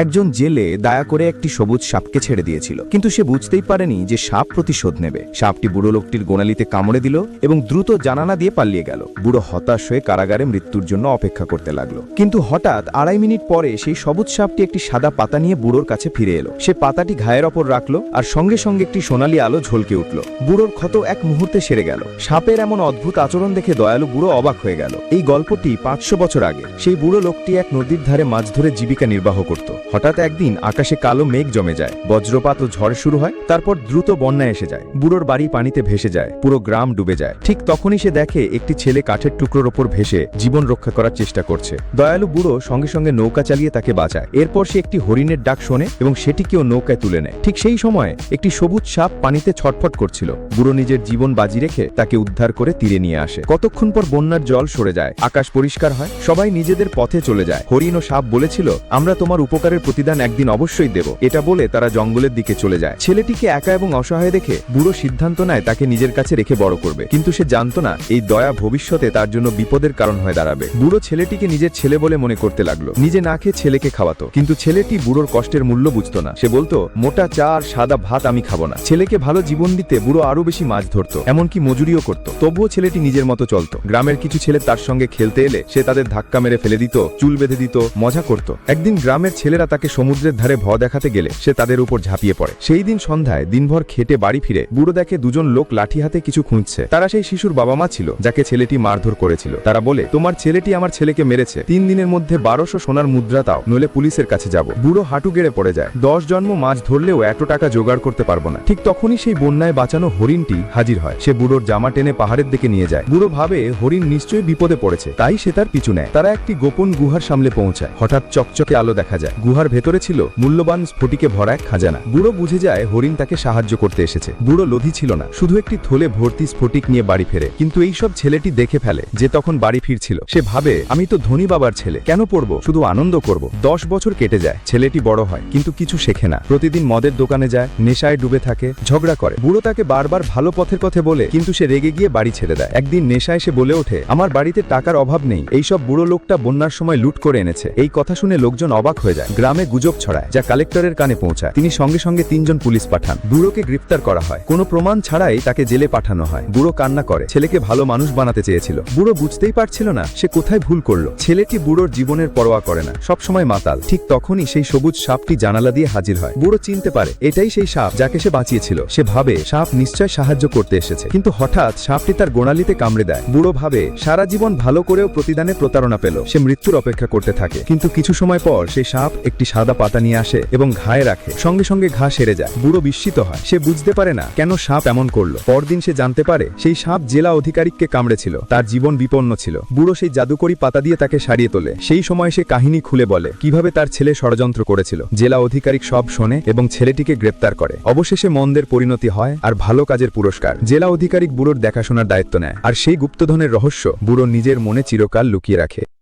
একজন জেলে দয়া করে একটি সবুজ সাপকে ছেড়ে দিয়েছিল, কিন্তু সে বুঝতেই পারেনি যে সাপ প্রতিশোধ নেবে। সাপটি বুড়ো লোকটির গোড়ালিতে কামড়ে দিল এবং দ্রুত জানালা দিয়ে পালিয়ে গেল। বুড়ো হতাশ হয়ে কারাগারে মৃত্যুর জন্য অপেক্ষা করতে লাগলো। কিন্তু হঠাৎ 2.5 মিনিট পরে সেই সবুজ সাপটি একটি সাদা পাতা নিয়ে বুড়োর কাছে ফিরে এলো। সে পাতাটি ঘায়ের ওপর রাখলো আর সঙ্গে সঙ্গে একটি সোনালী আলো ঝলকে উঠল। বুড়োর ক্ষত এক মুহূর্তে সেরে গেল। সাপের এমন অদ্ভুত আচরণ দেখে দয়ালু বুড়ো অবাক হয়ে গেল। এই গল্পটি 500 বছর আগে। সেই বুড়ো লোকটি এক নদীর ধারে মাছ ধরে জীবিকা নির্বাহ করত। হঠাৎ একদিন আকাশে কালো মেঘ জমে যায়, বজ্রপাত ও ঝড় শুরু হয়। তারপর দ্রুত বন্যা এসে যায়। বুড়োর বাড়ি পানিতে ভেসে যায়, পুরো গ্রাম ডুবে যায়। ঠিক তখনই সে দেখে একটি ছেলে কাঠের টুকরোর ওপর ভেসে জীবন রক্ষা করার চেষ্টা করছে। দয়ালু বুড়ো সঙ্গে সঙ্গে নৌকা চালিয়ে তাকে বাঁচায়। এরপর সে একটি হরিণের ডাক শোনে এবং সেটিকেও নৌকায় তুলে নেয়। ঠিক সেই সময় একটি সবুজ সাপ পানিতে ছটফট করছিল। বুড়ো নিজের জীবন বাজি রেখে তাকে উদ্ধার করে তীরে নিয়ে আসে। কতক্ষণ পর বন্যার জল সরে যায়, আকাশ পরিষ্কার হয়, সবাই নিজেদের পথে চলে যায়। হরিণ ও সাপ বলেছিল, আমরা তোমার উপকারের প্রতিদান একদিন অবশ্যই দেব। এটা বলে তারা জঙ্গলের দিকে চলে যায়। ছেলেটিকে একা এবং অসহায় দেখে বুড়ো সিদ্ধান্ত নেয় তাকে নিজের কাছে রেখে বড় করবে। কিন্তু সে জানত না এই দয়া ভবিষ্যতে তার জন্য বিপদের কারণ হয়ে দাঁড়াবে। বুড়ো ছেলেটিকে নিজের ছেলে বলে মনে করতে লাগলো। নিজে না খেয়ে ছেলেকে খাওয়াতো, কিন্তু ছেলেটি বুড়োর কষ্টের মূল্য বুঝতো না। সে বলতো, মোটা চা আর সাদা ভাত আমি খাবো না। ছেলেকে ভালো জীবন দিতে বুড়ো আরো বেশি মাছ ধরতো, এমনকি মজুরিও করত। তবুও ছেলেটি নিজের মতো চলতো। গ্রামের কিছু ছেলে তার সঙ্গে খেলতে এলে সে তাদের ধাক্কা মেরে ফেলে দিত, চুল বেঁধে দিত, মজা করত। একদিন গ্রামের ছেলেরা তাকে সমুদ্রের ধারে ভয় দেখাতে গেলে সে তাদের উপর ঝাঁপিয়ে পড়ে। সেই দিন সন্ধ্যায় দিনভর খেটে বাড়ি ফিরে বুড়ো দেখে দুজন লোক লাঠি হাতে কিছু খুঁজছে। তারা সেই শিশুর বাবা মা ছিল যাকে ছেলেটি মারধর করেছিল। তারা বলে, তোমার ছেলেটি আমার ছেলেকে মেরেছে, 3 দিনের মধ্যে 1200 সোনার মুদ্রা দাও, নইলে পুলিশের কাছে যাব। বুড়ো হাঁটু গেড়ে পড়ে যায়। 10 জন্ম মাছ ধরলেও এত টাকা জোগাড় করতে পারবো না। ঠিক তখনই সেই বন্যায় বাঁচানো হরিণটি হাজির হয়। সে বুড়োর জামা টেনে পাহাড়ের দিকে নিয়ে যায়। বুড়ো ভাবে হরিণ নিশ্চয়ই বিপদে পড়েছে, তাই সে তার পিছু নেয়। তারা একটি গোপন গুহার সামনে পৌঁছায়। হঠাৎ চকচকে আলো দেখা যায়। গুহার ভেতরে ছিল মূল্যবান স্ফটিকে ভরা এক খাজানা। বুড়ো বুঝে যায় হরিণ তাকে সাহায্য করতে এসেছে। বুড়ো লোভী ছিল না, শুধু একটি থলে ভর্তি স্ফটিক নিয়ে বাড়ি ফেরে। কিন্তু এইসব ছেলেটি দেখে ফেলে যে তখন বাড়ি ফিরছিল। সে ভাবে, আমি তো ধনী বাবার ছেলে, কেন পড়বো, শুধু আনন্দ করব। 10 বছর কেটে যায়। ছেলেটি বড় হয়, কিন্তু কিছু শেখে না। প্রতিদিন মদের দোকানে যায়, নেশায় ডুবে থাকে, ঝগড়া করে। বুড়ো তাকে বারবার ভালো পথের কথা বলে, কিন্তু সে রেগে গিয়ে বাড়ি ছেড়ে দেয়। একদিন নেশায় সে বলে ওঠে, আমার বাড়িতে টাকার অভাব নেই, এইসব বুড়ো লোকটা বন্যার সময় লুট করে এনেছে। এই কথা শুনে লোকজন অবাক হয়ে যায়। গ্রামে গুজব ছড়ায়, যা কালেক্টরের কানে পৌঁছায়। তিনি সঙ্গে সঙ্গে 3 জন পুলিশ পাঠান। বুড়োকে গ্রেফতার করা হয়। কোনো প্রমাণ ছাড়াই তাকে জেলে পাঠানো হয়। বুড়ো কান্না করে, ছেলেকে ভালো মানুষ বানাতে চেয়েছিল। বুড়ো বুঝতেই পারছিল না সে কোথায় ভুল করলো। ছেলেটি বুড়োর জীবনের পরোয়া করে না, সবসময় মাতাল। ঠিক তখনই সেই সবুজ সাপটি জানালা দিয়ে হাজির হয়। বুড়ো চিনতে পারে এটাই সেই সাপ যাকে সে বাঁচিয়েছিল। সে ভাবে সাপ নিশ্চয় সাহায্য করতে এসেছে, কিন্তু হঠাৎ সাপটি তার গোড়ালিতে কামড়ে দেয়। বুড়ো ভাবে সারা জীবন ভালো করেও প্রতিদানে প্রতারণা পেল। সে মৃত্যুর অপেক্ষা করতে থাকে। কিন্তু কিছু সময় পর সেই সাপ একটি সাদা পাতা নিয়ে আসে এবং ঘায়ে রাখে। সঙ্গে সঙ্গে ঘা সেরে যায়। বুড়ো বিস্মিত হয়। সে বুঝতে পারে না কেন সাপ এমন করলো। পরদিন সে জানতে পারে সেই সাপ জেলা আধিকারিককে কামড়েছিল, তার জীবন বিপন্ন ছিল। বুড়ো সেই জাদুকরি পাতা দিয়ে তাকে সারিয়ে তোলে। সেই সময় সে কাহিনী খুলে বলে কিভাবে তার ছেলে ষড়যন্ত্র করেছিল। জেলা আধিকারিক সব শোনে এবং ছেলেটিকে গ্রেপ্তার করে। অবশেষে মন্দের পরিণতি হয় আর ভালো কাজের পুরস্কার। জেলা আধিকারিক বুড়োর দেখাশোনার দায়িত্ব নেয়, আর সেই গুপ্তধনের রহস্য বুড়ো নিজের মনে চিরকাল লুকিয়ে রাখে।